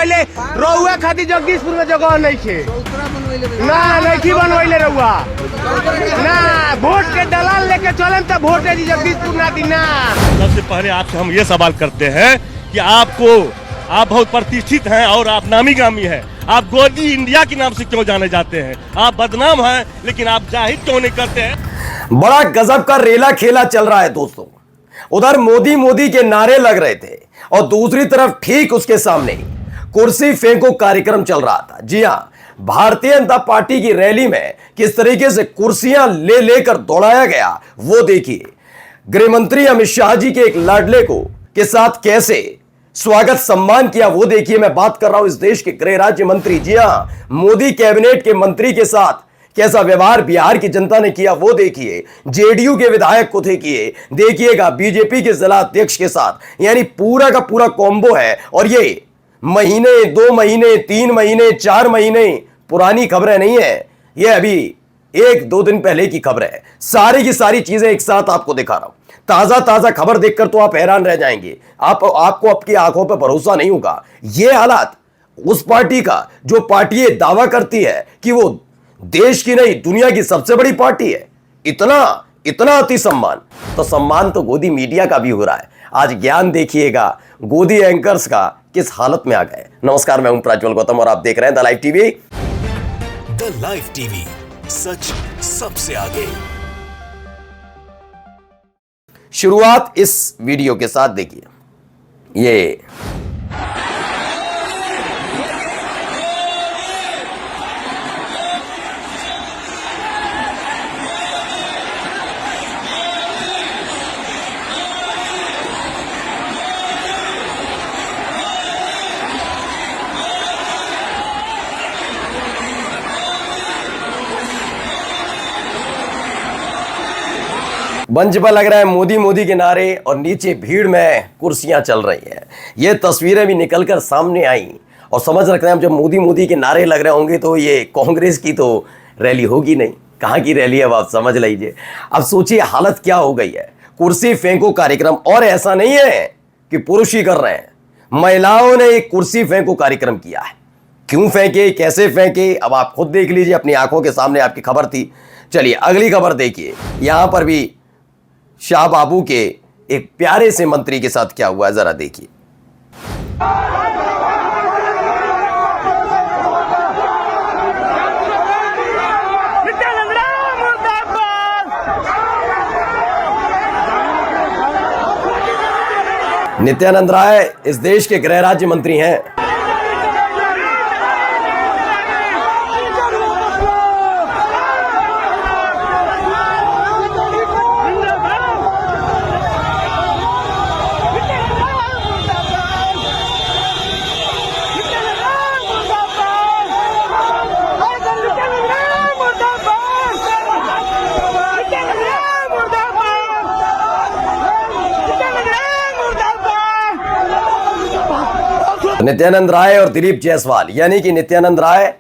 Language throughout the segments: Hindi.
बनवाइले रहुआ खातिर जगदीशपुर में जगह नहीं थे ना नहीं बनवाइले रहुआ ना वोट के दलाल लेके चले तो वोट दी जगदीशपुर ना दी ना। सबसे पहले आपसे हम ये सवाल करते हैं कि आप बहुत प्रतिष्ठित हैं और आप नामी गामी हैं, आप गोदी इंडिया के नाम से क्यों जाने जाते हैं? आप बदनाम हैं लेकिन आप जाहिर क्यों नहीं करते हैं? बड़ा गजब का रेला खेला चल रहा है दोस्तों। उधर मोदी मोदी के नारे लग रहे थे और दूसरी तरफ ठीक उसके सामने कुर्सी फेंको कार्यक्रम चल रहा था। जी हां, भारतीय जनता पार्टी की रैली में किस तरीके से कुर्सियां ले लेकर दौड़ाया गया वो देखिए। गृह मंत्री अमित शाह जी के एक लाडले को के साथ कैसे स्वागत सम्मान किया वो देखिए। मैं बात कर रहा हूं इस देश के गृह राज्य मंत्री, जी हां, मोदी कैबिनेट के मंत्री के साथ कैसा व्यवहार बिहार की जनता ने किया वो देखिए। जेडीयू के विधायक को देखिएगा बीजेपी के जिला अध्यक्ष के साथ, यानी पूरा का पूरा कॉम्बो है। और ये महीने 2 महीने 3 महीने 4 महीने पुरानी खबरें नहीं है, ये अभी 1-2 दिन पहले की खबर है। सारी की सारी चीजें एक साथ आपको दिखा रहा हूं। ताजा खबर देखकर तो आप हैरान रह जाएंगे, आपको आपकी आंखों पर भरोसा नहीं होगा। ये हालात उस पार्टी का जो पार्टी ये दावा करती है कि वो देश की नहीं दुनिया की सबसे बड़ी पार्टी है। इतना अति सम्मान, तो सम्मान तो गोदी मीडिया का भी हो रहा है। आज ज्ञान देखिएगा गोदी एंकर्स का किस हालत में आ गए। नमस्कार, मैं हूं प्रज्वल गौतम और आप देख रहे हैं the live TV. The live TV, सच सबसे आगे। शुरुआत इस वीडियो के साथ देखिए। ये मंच पर लग रहा है मोदी के नारे और नीचे भीड़ में कुर्सियां चल रही हैं। ये तस्वीरें भी निकलकर सामने आई और समझ रखते हैं हम, जब मोदी के नारे लग रहे होंगे तो ये कांग्रेस की तो रैली होगी नहीं। कहाँ की रैली है अब आप समझ लीजिए। अब सोचिए हालत क्या हो गई है। कुर्सी फेंको कार्यक्रम, और ऐसा नहीं है कि पुरुष ही कर रहे हैं, महिलाओं ने एक कुर्सी फेंको कार्यक्रम किया है। क्यों फेंके, कैसे फेंके, अब आप खुद देख लीजिए, अपनी आंखों के सामने आपकी खबर थी। चलिए अगली खबर देखिए। यहां पर भी शाह बाबू के एक प्यारे से मंत्री के साथ क्या हुआ है जरा देखिए। नित्यानंद राय इस देश के गृह राज्य मंत्री हैं। नित्यानंद राय और दिलीप जायसवाल, यानी कि नित्यानंद राय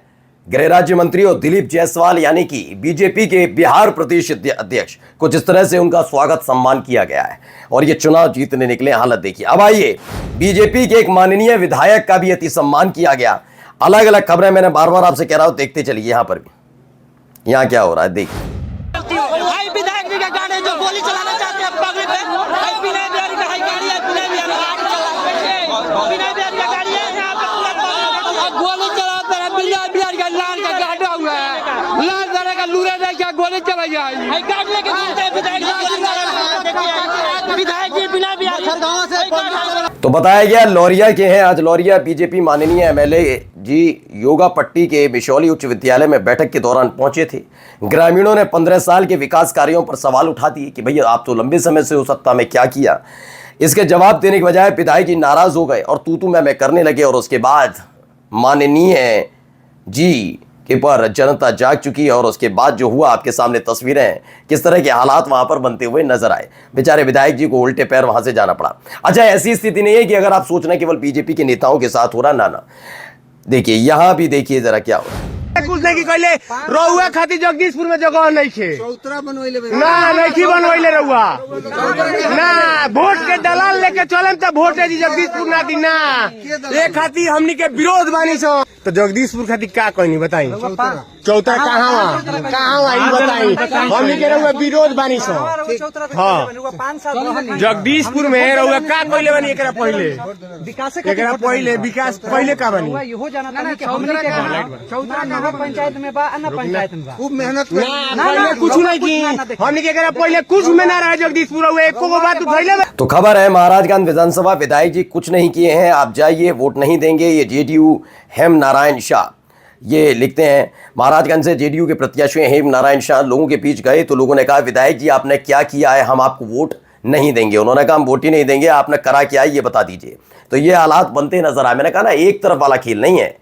गृह राज्य मंत्री और दिलीप जायसवाल यानी कि बीजेपी के बिहार प्रदेश अध्यक्ष, कुछ इस तरह से उनका स्वागत सम्मान किया गया है और ये चुनाव जीतने निकले। हालत देखिए। अब आइए, बीजेपी के एक माननीय विधायक का भी अति सम्मान किया गया। अलग अलग खबरें मैंने बार बार आपसे कह रहा हूं, देखते चलिए। यहां पर भी यहाँ क्या हो रहा है देखिए। विधायक जी का गाड़ी जो गोली चलाना चाहते हैं पब्लिक पे, बिना बिहारी का गाड़ी है, बिना बिहारी का गाड़ी है यहाँ पे, गोली चलाते हैं। बिना बिहारी का लाल का गाड़ा हुआ है, लाल गाड़े का लूरे दे क्या गोली चला जाए, गाड़ी लेके घूमते हैं विधायक जी बिना बिहारी गाँव से। तो बताया गया लौरिया के हैं। आज लौरिया बीजेपी माननीय एमएलए जी योगा पट्टी के मिशौली उच्च विद्यालय में बैठक के दौरान पहुंचे थे। ग्रामीणों ने 15 साल के विकास कार्यों पर सवाल उठा दिए कि भैया आप तो लंबे समय से हो सत्ता में, क्या किया। इसके जवाब देने के बजाय विधायक जी नाराज हो गए और तू मैं करने लगे। और उसके बाद माननीय जी के पर जनता जाग चुकी है और उसके बाद जो हुआ आपके सामने तस्वीरें हैं, किस तरह के हालात वहां पर बनते हुए नजर आए। बेचारे विधायक जी को उल्टे पैर वहां से जाना पड़ा। अच्छा, ऐसी स्थिति नहीं है कि अगर आप सोच रहे हैं केवल बीजेपी के नेताओं के साथ हो रहा, ना। देखिए यहां भी देखिए जरा क्या हो रहा है। कुछ नहीं की कहले रउआ खातिर जगदीशपुर में जगह नहीं थे ना नहीं बनवैले रउआ ना वोट के दलाल लेके चले तो वोट है जगदीशपुर ना दी ना ये खातिर हमनी के विरोध बानी सो तो जगदीशपुर खातिर क्या कहनी बताई चौथा कहाँ ई बताई हमनी के रउआ विरोध बानी सो हाँ जगदीशपुर में रउआ का कहले बानी एकरा पहले विकास पहले का बानी पंचायत में बा अन्ना पंचायत में बा खूब मेहनत पहले कुछ नहीं की हमने के करा पहले कुछ में ना रहा जगदीशपुर वो एको को बात उठैले। तो खबर है महाराजगंज विधानसभा विधायक जी कुछ नहीं किए हैं, आप जाइए वोट नहीं देंगे। ये जेडीयू हेम नारायण शाह ये लिखते हैं, महाराजगंज से जेडीयू के प्रत्याशी हेम नारायण शाह लोगों के बीच गए तो लोगों ने कहा विधायक जी आपने क्या किया है, हम आपको वोट नहीं देंगे। उन्होंने कहा हम वोट ही नहीं देंगे, आपने करा क्या है ये बता दीजिए। तो ये हालात बनते नजर आए। मैंने कहा ना एक तरफ वाला खेल नहीं है।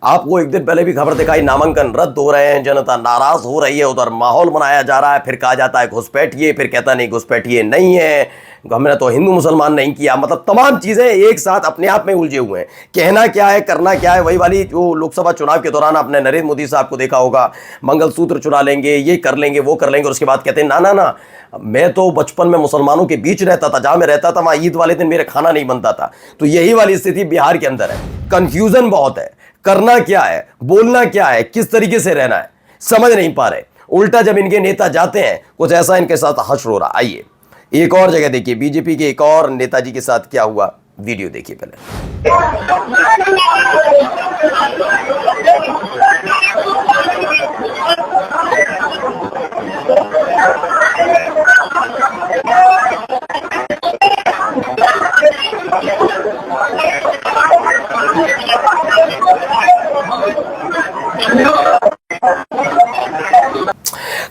आपको एक दिन पहले भी खबर दिखाई, नामांकन रद्द हो रहे हैं, जनता नाराज हो रही है, उधर माहौल बनाया जा रहा है, फिर कहा जाता है घुसपैठिए, फिर कहता नहीं घुसपैठिए नहीं है, हमने तो हिंदू मुसलमान नहीं किया। मतलब तमाम चीजें एक साथ अपने आप में उलझे हुए हैं। कहना क्या है करना क्या है, वही वाली जो लोकसभा चुनाव के दौरान आपने नरेंद्र मोदी साहब को देखा होगा, मंगलसूत्र चुरा लेंगे, ये कर लेंगे वो कर लेंगे, और उसके बाद कहते हैं ना ना ना मैं तो बचपन में मुसलमानों के बीच रहता था, जहां मैं रहता था वहां ईद वाले दिन मेरा खाना नहीं बनता था। तो यही वाली स्थिति बिहार के अंदर है। कंफ्यूजन बहुत है, करना क्या है, बोलना क्या है, किस तरीके से रहना है, समझ नहीं पा रहे। उल्टा जब इनके नेता जाते हैं कुछ ऐसा इनके साथ हश्र हो रहा। आइए एक और जगह देखिए, बीजेपी के एक और नेताजी के साथ क्या हुआ, वीडियो देखिए पहले।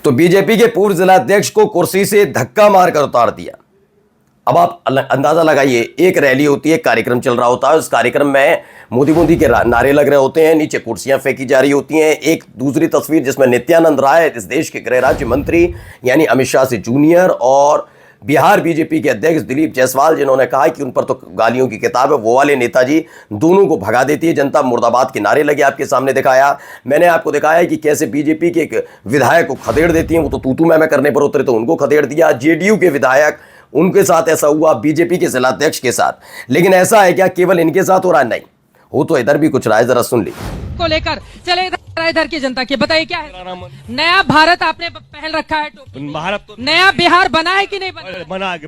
तो बीजेपी के पूर्व जिलाध्यक्ष को कुर्सी से धक्का मारकर उतार दिया। अब आप अंदाजा लगाइए, एक रैली होती है, कार्यक्रम चल रहा होता है, उस कार्यक्रम में मोदी के नारे लग रहे होते हैं, नीचे कुर्सियां फेंकी जा रही होती हैं। एक दूसरी तस्वीर जिसमें नित्यानंद राय इस देश के गृह राज्य मंत्री यानी अमित शाह से जूनियर और बिहार बीजेपी के अध्यक्ष दिलीप जायसवाल जिन्होंने कहा कि उन पर तो गालियों की किताब है, वो वाले नेताजी दोनों को भगा देती है जनता। मुर्दाबाद के नारे लगे आपके सामने दिखाया। मैंने आपको दिखाया कि कैसे बीजेपी के एक विधायक को खदेड़ देती हैं, वो तो तूतू मैं करने पर उतरे तो उनको खदेड़ दिया। जेडीयू के विधायक उनके साथ ऐसा हुआ, बीजेपी के जिलाध्यक्ष के साथ। लेकिन ऐसा है क्या केवल इनके साथ हो रहा है? नहीं, हो तो इधर भी कुछ रहा है, जरा सुन ली। को लेकर चले इधर की जनता की बताइए क्या है। नया भारत आपने पहल रखा है, भारत तो नया बिहार बना है कि नहीं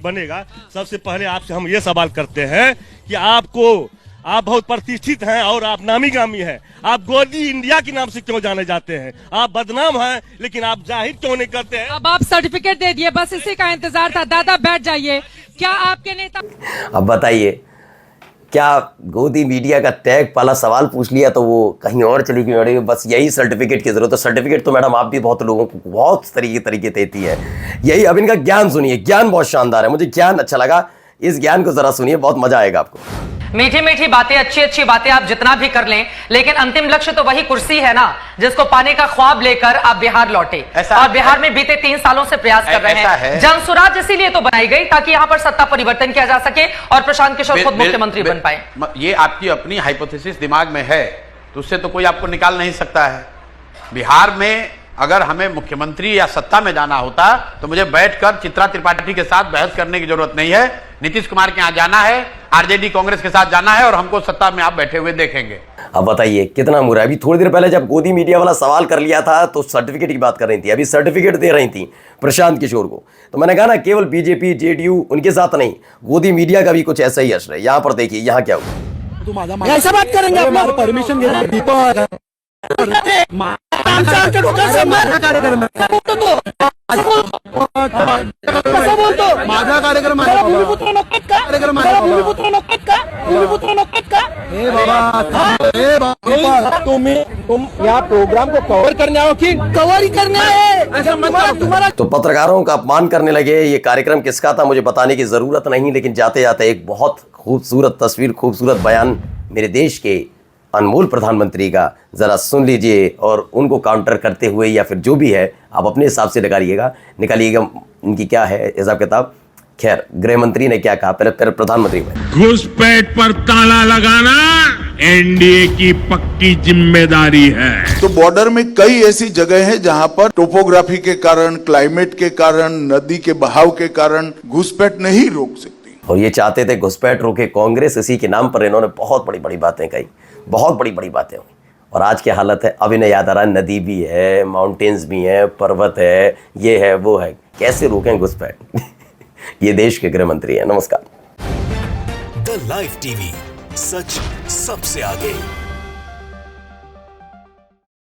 बनेगा। सबसे पहले आपसे हम ये सवाल करते हैं कि आप बहुत प्रतिष्ठित हैं और आप नामी गामी हैं, आप गोदी इंडिया के नाम से क्यों जाने जाते हैं? आप बदनाम हैं लेकिन आप जाहिर क्यों नहीं करते हैं? अब आप सर्टिफिकेट दे दिए, बस इसी का इंतजार था। दादा बैठ जाइए। क्या आपके नेता, अब बताइए क्या गोदी मीडिया का टैग वाला सवाल पूछ लिया तो वो कहीं और चली गई मैडम? बस यही सर्टिफिकेट की जरूरत है। सर्टिफिकेट तो मैडम आप भी बहुत लोगों को बहुत तरीके देती है। यही अब इनका ज्ञान सुनिए, ज्ञान बहुत शानदार है, मुझे ज्ञान अच्छा लगा। इस ज्ञान को जरा सुनिए, बहुत मजा आएगा आपको। मीठी मीठी बातें, अच्छी अच्छी बातें आप जितना भी कर लें, लेकिन अंतिम लक्ष्य तो वही कुर्सी है ना, जिसको पाने का ख्वाब लेकर आप बिहार लौटे। और बिहार में बीते 3 सालों से प्रयास कर रहे हैं। जनसुराज इसीलिए तो बनाई गई ताकि यहाँ पर सत्ता परिवर्तन किया जा सके और प्रशांत किशोर खुद मुख्यमंत्री बन पाए। ये आपकी अपनी हाइपोथेसिस दिमाग में है तो उससे तो कोई आपको निकाल नहीं सकता है। बिहार में अगर हमें मुख्यमंत्री या सत्ता में जाना होता तो मुझे बैठकर चित्रा त्रिपाठी के साथ बहस करने की जरूरत नहीं है। नीतीश कुमार के यहाँ जाना है, आरजेडी कांग्रेस के साथ जाना है और हमको सत्ता में आप बैठे हुए देखेंगे। अब बताइए कितना बुरा। अभी थोड़ी देर पहले जब गोदी मीडिया वाला सवाल कर लिया था तो सर्टिफिकेट की बात कर रही थी, अभी सर्टिफिकेट दे रही थी प्रशांत किशोर को। तो मैंने कहा ना केवल बीजेपी जेडीयू उनके साथ नहीं, गोदी मीडिया का भी कुछ ऐसा ही असर है। यहाँ पर देखिए यहाँ क्या हुआ। ऐसा बात करेंगे, परमिशन माझा कार्यक्रम तुम यहाँ प्रोग्राम को कवर करने आओ कि कवर ही करना है? तुम्हारा तो पत्रकारों का अपमान करने लगे। ये कार्यक्रम किसका था मुझे बताने की जरूरत नहीं, लेकिन जाते जाते एक बहुत खूबसूरत तस्वीर, खूबसूरत बयान मेरे देश के अनमोल प्रधानमंत्री का जरा सुन लीजिए और उनको काउंटर करते हुए या फिर जो भी है आप अपने हिसाब से निकालिएगा इनकी क्या है हिसाब किताब। खैर गृह मंत्री ने क्या कहा, पहले प्रधानमंत्री में घुसपैठ पर ताला लगाना एनडीए की पक्की जिम्मेदारी है। तो बॉर्डर में कई ऐसी जगह हैं जहां पर टोपोग्राफी के कारण, क्लाइमेट के कारण, नदी के बहाव के कारण घुसपैठ नहीं रोक सकती। और ये चाहते थे घुसपैठ रोके कांग्रेस, इसी के नाम पर इन्होंने बहुत बड़ी बड़ी बातें कही, बहुत बड़ी बड़ी बातें हुई। और आज की हालत है, अब इन्हें याद आ रहा है नदी भी है, माउंटेन्स भी हैं, पर्वत है, ये है वो है, कैसे रोकें घुसपैठ। ये देश के गृह मंत्री हैं। नमस्कार। द लाइव टीवी, सच सबसे आगे।